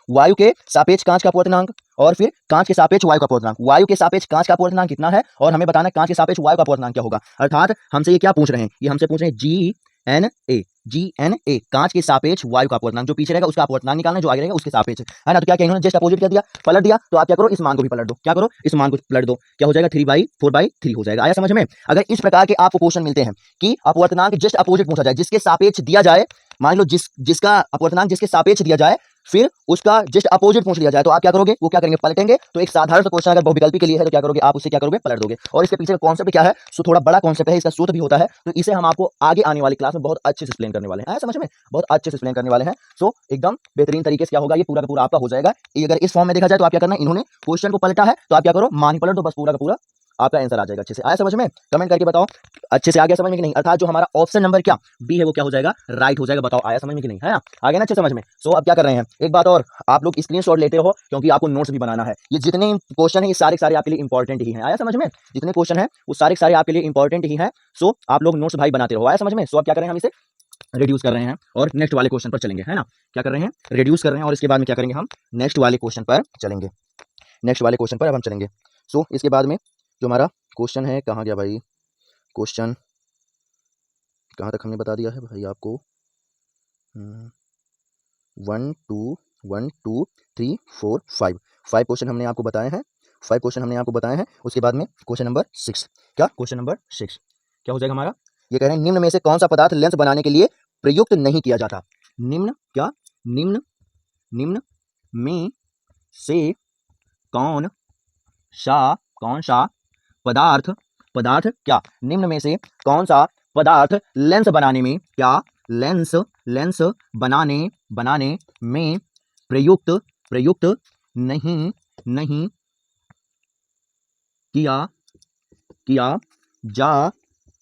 वायु के सापेक्ष कांच का अपवर्तनांक, और फिर कांच के सापेक्ष वायु का अपवर्तनांक। वायु के सापेक्ष कांच का अपवर्तनांक कितना है और हमें बताना है कांच के सापेक्ष वायु का अपवर्तनांक क्या होगा। अर्थात हमसे ये क्या पूछ रहे हैं, ये हमसे पूछ रहे हैं GNA, कांच के सापेक्ष वायु का अपवर्तनांक, जो पीछे रहेगा उसका अपवर्तनांक निकालना है, जो आगे रहेगा उसके सापेक्ष, है ना। तो क्या क्या इन्होंने जस्ट अपोजिट कर दिया, पलट दिया, तो आप क्या करो, इस मान को भी पलट दो, क्या करो, इस मान को पलट दो, क्या हो जाएगा 3/4/3 हो जाएगा। आया समझ में। अगर इस प्रकार के आपको क्वेश्चन मिलते हैं कि अपवर्तनांक जस्ट अपोजिट पूछा जाए, जिसके सापेक्ष दिया जाए, मान लो जिसका अपवर्तनांक जिसके सापेक्ष दिया जाए, फिर उसका जस्ट अपोजिट पूछ लिया जाए, तो आप क्या करोगे, वो क्या करेंगे, पलटेंगे। तो एक साधारण सा क्वेश्चन अगर बहुविकल्पी के लिए है तो क्या करोगे, आप उससे क्या करोगे, पलट दोगे। और इसके पीछे का कॉन्सेप्ट क्या है, सो थोड़ा बड़ा कॉन्सेप्ट है, इसका सूत्र भी होता है, तो इसे हम आपको आगे आने वाली क्लास में बहुत अच्छे से एक्सप्लेन करने वाले हैं, समझ में, बहुत अच्छे से एक्सप्लेन करने वाले हैं। सो एकदम बेहतरीन तरीके से क्या होगा, ये पूरा का पूरा आपका हो जाएगा। ये अगर इस फॉर्म में देखा जाए तो आप क्या करना है, इन्होंने क्वेश्चन को पलटा है, तो आप क्या करो, मान ही पलट दो, बस पूरा का पूरा आपका आंसर आ जाएगा अच्छे से। आया समझ में, कमेंट करके बताओ अच्छे से आ गया समझ में कि नहीं। अर्थात जो हमारा ऑप्शन नंबर क्या बी है वो क्या हो जाएगा, राइट हो जाएगा। बताओ आया समझ में कि नहीं, है ना, आ गया ना अच्छे समझ में। सो अब क्या कर रहे हैं, एक बात और, आप लोग स्क्रीनशॉट लेते हो क्योंकि आपको नोट्स भी बनाना है। ये जितने क्वेश्चन है ये सारे सारे आपके लिए इंपॉर्टेंट ही हैं। आया समझ में, जितने क्वेश्चन है वो सारे सारे आपके लिए इंपॉर्टेंट ही हैं। सो आप लोग नोट्स भाई बनाते रहो। आया समझ में। सो अब क्या करें, हम इसे रिड्यूस कर रहे हैं और नेक्स्ट वाले क्वेश्चन पर चलेंगे, है ना। क्या कर रहे हैं, रिड्यूस कर रहे हैं, और इसके बाद में क्या करेंगे, हम नेक्स्ट वाले क्वेश्चन पर चलेंगे। नेक्स्ट वाले क्वेश्चन पर अब हम चलेंगे। सो इसके बाद में जो हमारा क्वेश्चन है, कहाँ गया भाई क्वेश्चन, कहाँ तक हमने बता दिया है भाई आपको, 1 2 1 2 3 4 5 5 क्वेश्चन हमने आपको बताए हैं, 5 क्वेश्चन हमने आपको बताए हैं। उसके बाद में क्वेश्चन नंबर 6, क्या क्वेश्चन नंबर 6 क्या हो जाएगा हमारा, ये कह रहे हैं निम्न में से कौन सा पदार्थ लेंस बनाने के लिए प्रयुक्त नहीं किया जाता। निम्न क्या, निम्न निम्न में से कौन सा पदार्थ, पदार्थ क्या, निम्न में से कौन सा पदार्थ लेंस बनाने में, क्या लेंस लेंस बनाने में प्रयुक्त नहीं किया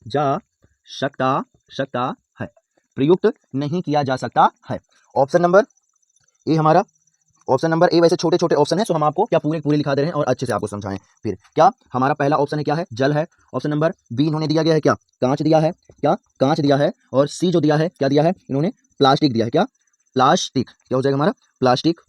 जा सकता है, प्रयुक्त नहीं किया जा सकता है। ऑप्शन नंबर ए हमारा, ऑप्शन नंबर ए वैसे छोटे छोटे ऑप्शन है, तो हम आपको क्या पूरे पूरे लिखा दे रहे हैं और अच्छे से आपको समझाएं। फिर क्या हमारा पहला ऑप्शन है, क्या है, जल है। ऑप्शन नंबर बी इन्होंने दिया गया है क्या, कांच दिया है, क्या कांच दिया है। और सी जो दिया है, क्या दिया है इन्होंने, प्लास्टिक दिया है, क्या प्लास्टिक, क्या हो जाएगा हमारा, प्लास्टिक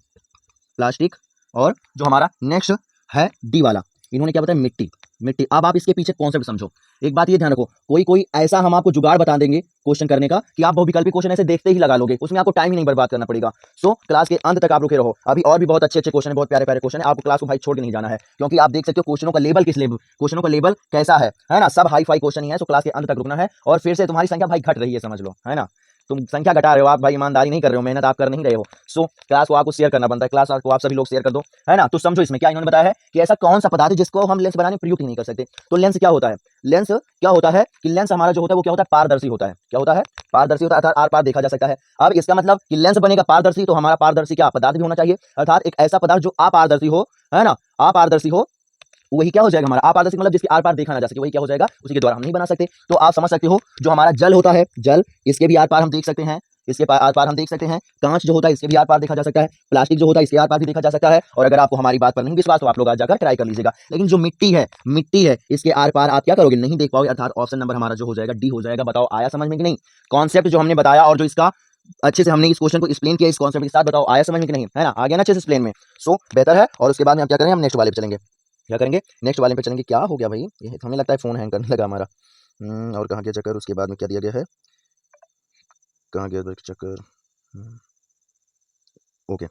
प्लास्टिक। और जो हमारा नेक्स्ट है डी वाला, इन्होंने क्या बताया, मिट्टी मिट्टी। अब आप इसके पीछे कॉन्सेप्ट समझो। एक बात ये ध्यान रखो, कोई ऐसा हम आपको जुगाड़ बता देंगे क्वेश्चन करने का कि आप बहुविकल्पी क्वेश्चन ऐसे देखते ही लगा लोगे, उसमें आपको टाइम ही नहीं बर्बाद करना पड़ेगा। सो क्लास के अंत तक आप रुके रहो, अभी और भी बहुत अच्छे अच्छे क्वेश्चन है, बहुत प्यारे प्यारे क्वेश्चन है, आपको क्लास को भाई छोड़ के नहीं जाना है, क्योंकि आप देख सकते हो क्वेश्चनों का लेवल क्वेश्चनों का लेवल कैसा है ना, सब हाई फाई क्वेश्चन ही है। सो क्लास के अंत तक रुकना है, और फिर से तुम्हारी संख्या भाई घट रही है, समझ लो, है ना, तुम संख्या घटा रहे हो आप भाई, ईमानदारी नहीं कर रहे हो, मेहनत आप कर नहीं रहे हो। सो क्लास को आपको शेयर करना बनता है, क्लास को आप सभी लोग शेयर कर दो, है ना। तो समझो इसमें क्या इन्होंने बताया है कि ऐसा कौन सा पदार्थ है जिसको हम लेंस बनाने में प्रयुक्त नहीं कर सकते। तो लेंस क्या होता है, लेंस क्या होता है कि लेंस हमारा जो होता है वो क्या होता है, पारदर्शी होता है। क्या होता है, पारदर्शी होता है, अर्थात आर पार देखा जा सकता है। अब इसका मतलब कि लेंस बनेगा पारदर्शी, तो हमारा पारदर्शी क्या पदार्थ भी होना चाहिए, अर्थात एक ऐसा पदार्थ जो अपारदर्शी हो, है ना, अपारदर्शी हो, वही क्या हो जाएगा हमारा, अपारदर्शी मतलब जिसके आर पार देखा ना जा सके, वही क्या हो जाएगा, उसी के द्वारा हम नहीं बना सकते। तो आप समझ सकते हो, जो हमारा जल होता है, जल, इसके भी आर पार हम देख सकते हैं, इसके आर पार हम देख सकते हैं। कांच जो होता है इसके भी आर पार देखा जा सकता है। प्लास्टिक जो होता है इसके आर पार भी देखा जा सकता है। और अगर आपको हमारी बात पर नहीं विश्वास तो आप लोग आज जाकर ट्राई कर लीजिएगा। लेकिन जो मिट्टी है इसके आर पार आप क्या करोगे, नहीं देख पाओगे, अर्थात ऑप्शन नंबर हमारा जो हो जाएगा डी हो जाएगा। बताओ आया समझ में कि नहीं, कॉन्सेप्ट जो हमने बताया और जो इसका अच्छे से हमने इस क्वेश्चन को एक्सप्लेन किया इस कॉन्सेप्ट के साथ, बताओ आया समझ में कि नहीं, है ना, आ गया ना अच्छे से एक्सप्लेन में। सो बेहतर है। और उसके बाद में हम क्या करेंगे, हम नेक्स्ट वाले पे चलेंगे। क्या करेंगे, नेक्स्ट वाले पे चलेंगे। क्या हो गया भाई, ये हमें लगता है फोन हैंग करने लगा हमारा। और कहाँ गया चक्कर, उसके बाद में क्या दिया गया है, कहाँ गया चक्कर, ओके।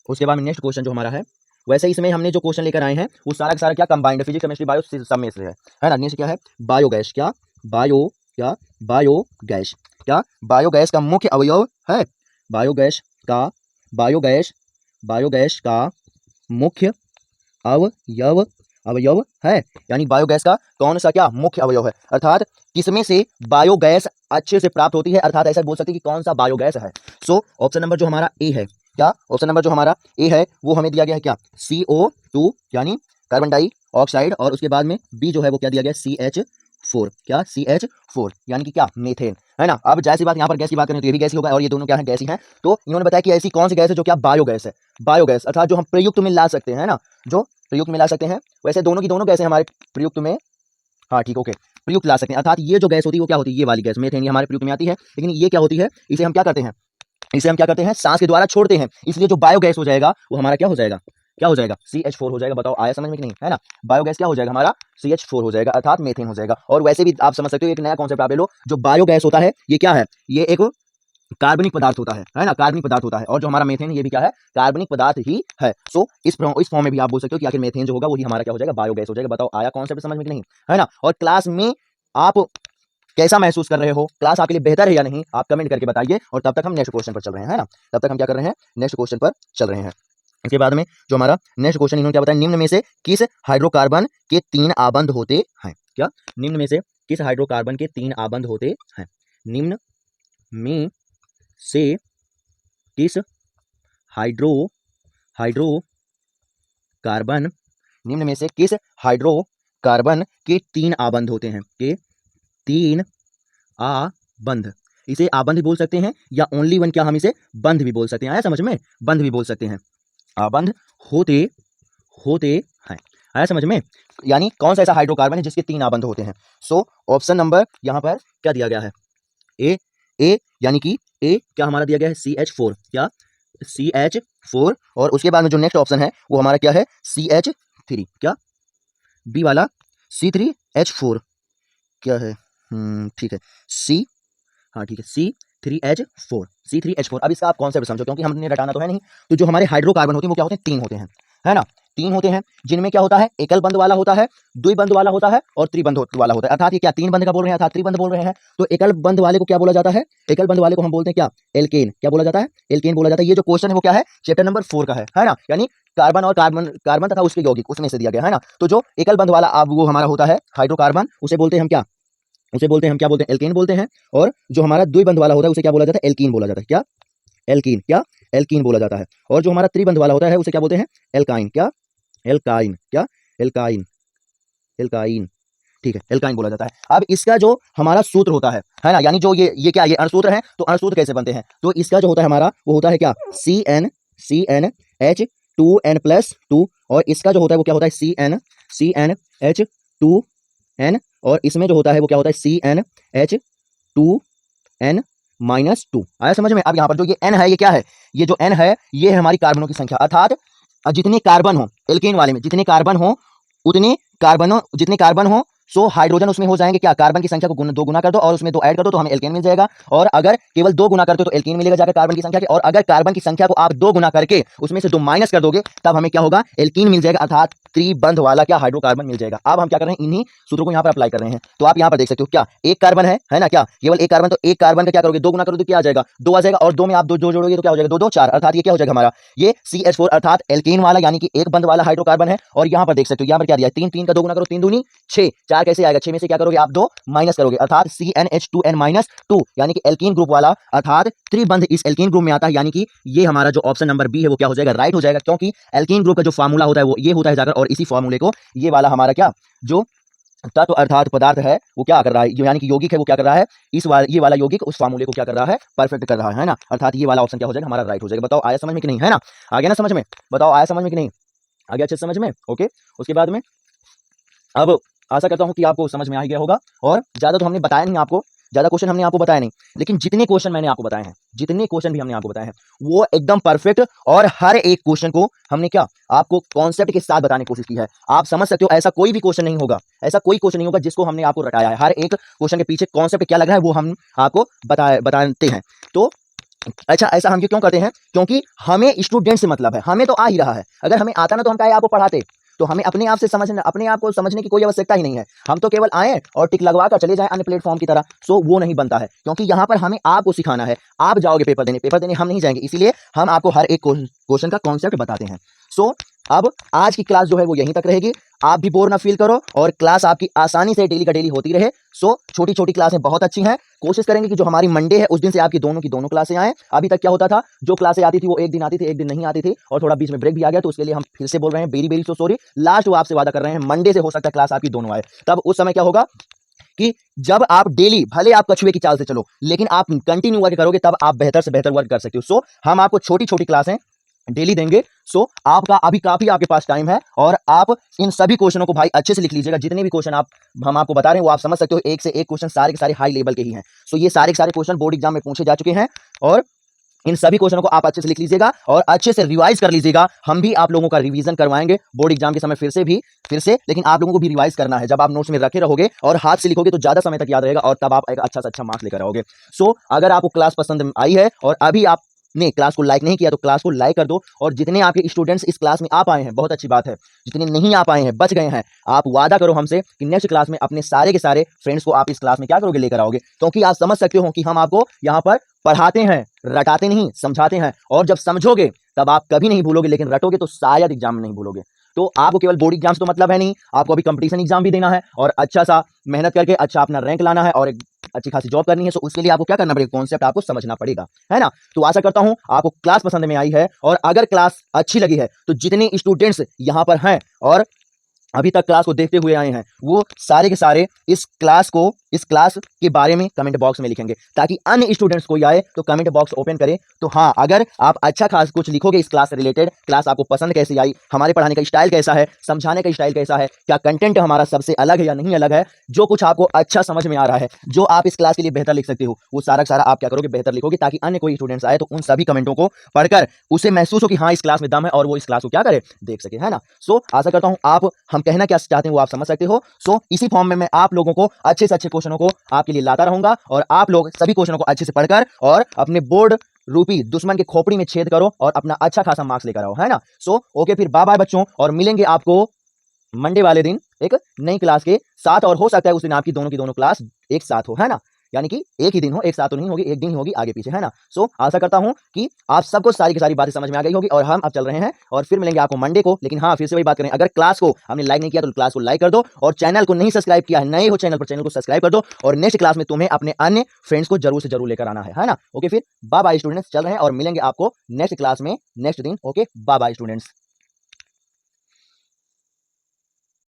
उसके बाद में नेक्स्ट क्वेश्चन जो हमारा है, वैसे इसमें हमने जो क्वेश्चन लेकर आए हैं वो सारा का सारा क्या कंबाइंड फिजिक्स केमिस्ट्री बायो सब में से है ना। नीचे क्या है, बायोगैस, क्या बायोगैस, क्या बायोगैस का मुख्य अवयव है, बायोगैस का मुख्य अवयव है, यानी बायोगैस का कौन सा क्या मुख्य अवयव है, अर्थात किसमें से बायोगैस अच्छे से प्राप्त होती है, अर्थात ऐसा बोल सकते हैं कि कौन सा बायोगैस है। सो ऑप्शन नंबर जो हमारा ए है, क्या ऑप्शन नंबर जो हमारा ए है वो हमें दिया गया है क्या, CO2 यानी कार्बन डाइऑक्साइड, और उसके बाद में बी जो है वो क्या दिया गया, CH4, क्या CH4 यानी कि क्या मीथेन, है ना। अब जैसी बात यहाँ पर गैस की बात करें तो ये भी गैस ही होगा, और ये दोनों क्या है, गैस ही हैं। तो इन्होंने बताया कि ऐसी कौन सी गैस है जो क्या बायोगैस है, बायोगैस अर्थात जो हम प्रयुक्त में ला सकते हैं ना, जो प्रयुक्त में ला सकते हैं। वैसे दोनों की दोनों गैसें हमारे प्रयुक्त में, हाँ ठीक ओके, प्रयुक्त ला सकते हैं। अर्थात ये जो गैस होती है वो क्या होती है, ये वाली गैस मीथेन, ये हमारे प्रयुक्त में आती है। लेकिन ये क्या होती है, इसे हम क्या करते हैं, सांस के द्वारा छोड़ते हैं, इसलिए जो बायोगैस हो जाएगा वो हमारा क्या हो जाएगा, क्या हो जाएगा, CH4 हो जाएगा। बताओ आया समझ में कि नहीं, है ना। बायोगैस क्या हो जाएगा हमारा, CH4 हो जाएगा, अर्थात मीथेन हो जाएगा। और वैसे भी आप समझ सकते हो एक नया कॉन्सेप्ट आप ले लो, जो बायोगैस होता है ये क्या है, ये एक कार्बनिक पदार्थ होता है ना, कार्बनिक पदार्थ होता है। और जो हमारा मीथेन ये भी क्या है, कार्बनिक पदार्थ ही है। सो इस फॉर्म में भी आप बोल सकते हो कि आखिर मीथेन जो होगा वही हमारा क्या हो जाएगा, बायोगैस हो जाएगा। बताओ आया कॉन्सेप्ट समझ में कि नहीं, है ना। और क्लास में आप कैसा महसूस कर रहे हो, क्लास आपके लिए बेहतर है या नहीं, आप कमेंट करके बताइए। और तब तक हम नेक्स्ट क्वेश्चन पर चल रहे हैं, है ना। तब तक हम क्या कर रहे हैं, नेक्स्ट क्वेश्चन पर चल रहे हैं। इसके बाद में जो हमारा नेक्स्ट क्वेश्चन इन्होंने क्या बताया, निम्न में से किस हाइड्रोकार्बन के 3 आबंध होते हैं। क्या, निम्न में से किस हाइड्रोकार्बन के 3 आबंध होते हैं। निम्न में से किस हाइड्रोकार्बन, निम्न में से किस हाइड्रोकार्बन के 3 आबंध होते हैं, के 3 आबंध। इसे आबंध भी बोल सकते हैं या ओनली वन, क्या हम इसे बंध भी बोल सकते हैं, आया समझ में, बंध भी बोल सकते हैं। आबंध होते हैं, आया समझ में। यानी कौन सा ऐसा हाइड्रोकार्बन है जिसके 3 आबंध होते हैं। सो ऑप्शन नंबर यहाँ पर क्या दिया गया है, ए यानी कि ए क्या हमारा दिया गया है, CH4, क्या CH4। और उसके बाद में जो नेक्स्ट ऑप्शन है वो हमारा क्या है, CH3, क्या बी वाला C3H4 क्या है, ठीक है सी, हाँ ठीक है C3H4। अब इसका आप कॉन्सेप्ट समझो, क्योंकि हमने रटाना तो है नहीं। तो जो हमारे हाइड्रोकार्बन होते हैं वो क्या होते हैं, 3 होते हैं, है ना। 3 होते हैं, जिनमें क्या होता है, एकल बंध वाला होता है, द्विबंध वाला होता है और त्रिबंध वाला होता है। अर्थात ये क्या 3 बंध का बोल रहे हैं, अर्थात त्रिबंध बोल रहे हैं। तो एकल बंध वाले को क्या बोला जाता है, एकल बंध वाले को हम बोलते हैं क्या, एल्केन। क्या बोला जाता है, एल्केन बोला जाता है। ये जो क्वेश्चन है वो क्या है, चैप्टर नंबर 4 का है ना। यानी कार्बन और कार्बन तथा उसके यौगिक उसमें से दिया गया है ना। तो जो एकल बंध वाला अब वो हमारा होता है हाइड्रोकार्बन, उसे बोलते हैं हम क्या, उसे बोलते हैं हम क्या बोलते हैं, एल्केन बोलते हैं। और जो हमारा द्विबंध वाला होता है उसे क्या बोला जाता है, एल्कीन बोला जाता है। क्या, एल्कीन, क्या एल्कीन बोला जाता है। और जो हमारा त्रिबंध वाला होता है उसे क्या बोलते हैं, एल्काइन। क्या, एल्काइन, क्या एल्काइन, एल्काइन, ठीक है, एल्काइन बोला जाता है। अब इसका जो हमारा सूत्र होता है ना, यानी जो ये क्या, ये अणुसूत्र है। तो अणुसूत्र कैसे बनते हैं, तो इसका जो होता है हमारा वो होता है क्या, CnH2n+2। और इसका जो होता है वो क्या होता है, CnH2n। और इसमें जो होता है वो क्या होता है, CnH2n-2। आया समझ में। अब यहाँ पर जो ये n है ये क्या है, ये जो n है ये है हमारी कार्बनों की संख्या। अर्थात जितने कार्बन हो एल्केन वाले में, जितने कार्बन हो उतने कार्बनों, जितने कार्बन हो सो हाइड्रोजन उसमें हो जाएंगे। क्या, कार्बन की संख्या को 2 गुना कर दो और उसमें 2 ऐड कर दो तो हमें एल्केन मिल जाएगा। और अगर केवल 2 गुना करते हो तो एल्केन मिलेगा जाकर कार्बन की संख्या के। और अगर कार्बन की संख्या को आप 2 गुना करके उसमें से 2 माइनस कर दोगे तब हमें क्या होगा, एल्कीन मिल जाएगा। अर्थात त्रिबंध वाला क्या हाइड्रोकार्बन मिल जाएगा। अब हम क्या कर रहे हैं, इन्हीं सूत्रों को यहाँ पर अप्लाई कर रहे हैं। तो आप यहाँ पर देख सकते हो क्या, एक कार्बन है ना, क्या केवल एक कार्बन। तो एक कार्बन का क्या करोगे, 2 गुना करोगे तो क्या आ जाएगा, 2 आ जाएगा। और 2 में आप 2 जोड़ोगे तो क्या हो जाएगा, 2 2 4। अर्थात ये क्या हो जाएगा हमारा, ये CH4 अर्थात एल्केन वाला यानी कि एक बंध वाला हाइड्रोकार्बन है। और यहाँ पर देख सकते हो यहाँ पर क्या दिया है, 3 3 का 2 गुना करो, 3 दूनी 6, 4 कैसे आएगा, 6 में से क्या करोगे आप, 2 माइनस करोगे। अर्थात CnH2n-2 यानी कि एल्कीन ग्रुप वाला, अर्थात त्रिबंध इस एल्कीन ग्रुप में आता है। यानी कि ये हमारा जो ऑप्शन नंबर बी है वो क्या हो जाएगा, राइट हो जाएगा। क्योंकि एल्कीन ग्रुप का जो फार्मूला होता है वो ये होता है जाकर, और इसी फार्मूले को ये वाला हमारा क्या जो तत्व अर्थात पदार्थ है वो क्या कर रहा है, यानी कि यौगिक है वो क्या कर रहा है, ये वाला यौगिक उस फार्मूले को क्या कर रहा है, परफेक्ट कर रहा है ना। अर्थात ये वाला ऑप्शन क्या हो जाएगा हमारा, राइट हो जाएगा। बताओ आया समझ में कि नहीं, है ना। आ गया ना समझ में, बताओ आया समझ में कि नहीं, आ गया अच्छे समझ में। ओके, उसके बाद में अब आशा करता हूं कि आपको समझ में आ गया होगा। और ज्यादा तो हमने बताया नहीं आपको, ज्यादा क्वेश्चन हमने आपको बताया नहीं, लेकिन जितने क्वेश्चन मैंने आपको बताए हैं, जितने क्वेश्चन भी हमने आपको बताए हैं वो एकदम परफेक्ट। और हर एक क्वेश्चन को हमने क्या आपको कॉन्सेप्ट के साथ बताने की कोशिश की है। आप समझ सकते हो ऐसा कोई भी क्वेश्चन नहीं होगा, ऐसा कोई क्वेश्चन नहीं होगा जिसको हमने आपको रटाया है। हर एक क्वेश्चन के पीछे कॉन्सेप्ट क्या लगा है वो हम आपको बताते हैं। तो अच्छा, ऐसा हम क्यों करते हैं, क्योंकि हमें स्टूडेंट से मतलब है, हमें तो आ ही रहा है। अगर हमें आता ना तो हम क्या आपको पढ़ाते। तो हमें अपने आप से समझना, अपने आप को समझने की कोई आवश्यकता ही नहीं है। हम तो केवल आए और टिक लगवा कर चले जाएं अन्य प्लेटफॉर्म की तरह। सो वो नहीं बनता है, क्योंकि यहाँ पर हमें आपको सिखाना है। आप जाओगे पेपर देने हम नहीं जाएंगे। इसीलिए हम आपको हर एक क्वेश्चन का कॉन्सेप्ट बताते हैं। सो अब आज की क्लास जो है वो यहीं तक रहेगी। आप भी बोर ना फील करो और क्लास आपकी आसानी से डेली का डेली होती रहे। सो छोटी छोटी क्लासें बहुत अच्छी हैं। कोशिश करेंगे कि जो हमारी मंडे है उस दिन से आपकी दोनों की दोनों क्लासें आए। अभी तक क्या होता था, जो क्लासें आती थी वो एक दिन आती थी, एक दिन नहीं आती थी, और थोड़ा बीच में ब्रेक भी आ गया। तो उसके लिए हम फिर से बोल रहे हैं very very so sorry. Last वो आपसे वादा कर रहे हैं मंडे से हो सकता है क्लास आपकी दोनों आए। तब उस समय क्या होगा कि जब आप डेली, भले आप कछुए की चाल से चलो लेकिन आप कंटिन्यू वर्क करोगे, तब आप बेहतर से बेहतर वर्क कर सकते हो। सो हम आपको छोटी छोटी क्लासें डेली देंगे। सो आपका अभी काफी आपके पास टाइम है और आप इन सभी क्वेश्चनों को भाई अच्छे से लिख लीजिएगा। जितने भी क्वेश्चन हम आपको बता रहे हैं वो आप समझ सकते हो, एक से एक क्वेश्चन सारे के सारे हाई लेवल के ही हैं। सो ये सारे के सारे क्वेश्चन बोर्ड एग्जाम में पूछे जा चुके हैं। और इन सभी क्वेश्चनों को आप अच्छे से लिख लीजिएगा और अच्छे से रिवाइज कर लीजिएगा। हम भी आप लोगों का रिवीजन करवाएंगे बोर्ड एग्जाम के समय फिर से, लेकिन आप लोगों को भी रिवाइज करना है। जब आप नोट्स में रखे रहोगे और हाथ से लिखोगे तो ज्यादा समय तक याद रहेगा और तब आप एक अच्छा से अच्छा मार्क्स लेकर आओगे। सो अगर आपको क्लास पसंद आई है और अभी आप ने क्लास को लाइक नहीं किया तो क्लास को लाइक कर दो। और जितने आपके स्टूडेंट्स इस क्लास में आ पाए हैं, बहुत अच्छी बात है, जितने नहीं आ पाए हैं, बच गए हैं, आप वादा करो हमसे कि नेक्स्ट क्लास में अपने सारे के सारे फ्रेंड्स को आप इस क्लास में क्या करोगे, लेकर आओगे। क्योंकि आप समझ सकते हो कि हम आपको यहाँ पर पढ़ाते हैं, रटाते नहीं, समझाते हैं। और जब समझोगे तब आप कभी नहीं भूलोगे, लेकिन रटोगे तो शायद एग्जाम में नहीं भूलोगे। तो आपको केवल बोर्ड एग्जाम्स तो मतलब है नहीं, आपको अभी कंपटीशन एग्जाम भी देना है और अच्छा सा मेहनत करके अच्छा अपना रैंक लाना है और एक अच्छी खासी जॉब करनी है। तो उसके लिए आपको क्या करना पड़ेगा, कॉन्सेप्ट आपको समझना पड़ेगा, है ना। तो आशा करता हूं आपको क्लास पसंद में आई है और अगर क्लास अच्छी लगी है तो जितने स्टूडेंट्स यहां पर हैं और अभी तक क्लास को देखते हुए आए हैं, वो सारे के सारे इस क्लास के बारे में कमेंट बॉक्स में लिखेंगे, ताकि अन्य स्टूडेंट्स को आए तो कमेंट बॉक्स ओपन करें। तो हाँ, अगर आप अच्छा खास कुछ लिखोगे इस क्लास से रिलेटेड, क्लास आपको पसंद कैसी आई, हमारे पढ़ाने का स्टाइल कैसा है, समझाने का स्टाइल कैसा है, क्या कंटेंट हमारा सबसे अलग है या नहीं अलग है, जो कुछ आपको अच्छा समझ में आ रहा है, जो आप इस क्लास के लिए बेहतर लिख सकते हो, वो सारा सारा आप क्या करोगे, बेहतर लिखोगे, ताकि अन्य कोई स्टूडेंट्स आए तो उन सभी कमेंटों को पढ़कर उसे महसूस हो कि हाँ, इस क्लास में दम है और वो इस क्लास को क्या करे, देख सके, है ना। सो आशा करता हूँ आप हम कहना क्या चाहते हैं वो आप समझ सकते हो। सो इसी फॉर्म में मैं आप लोगों को अच्छे से अच्छे क्वेश्चनों को आपके लिए लाता रहूंगा और आप लोग सभी क्वेश्चनों को अच्छे से पढ़कर और अपने बोर्ड रूपी दुश्मन के खोपड़ी में छेद करो और अपना अच्छा खासा मार्क्स लेकर आओ, है ना। सो ओके, फिर बाय बाय बच्चों, और मिलेंगे आपको मंडे वाले दिन एक नई क्लास के साथ। और हो सकता है उस दिन आपकी दोनों की दोनों क्लास एक साथ हो, है ना, यानी कि एक ही दिन हो, एक साथ तो नहीं होगी, एक दिन ही होगी आगे पीछे, है ना। सो आशा करता हूं कि आप सबको सारी की सारी बातें समझ में आ गई होगी और हम अब चल रहे हैं और फिर मिलेंगे आपको मंडे को। लेकिन हाँ, फिर से वही बात करें, अगर क्लास को हमने लाइक नहीं किया तो क्लास को लाइक कर दो और चैनल को नहीं सब्सक्राइब किया है, नए हो चैनल पर, चैनल को सब्सक्राइब कर दो और नेक्स्ट क्लास में तुम्हें अपने अन्य फ्रेंड्स को जरूर से जरूर लेकर आना है ना। ओके, फिर बाय बाय स्टूडेंट्स, चल रहे हैं और मिलेंगे आपको नेक्स्ट क्लास में नेक्स्ट दिन। Okay, bye bye students.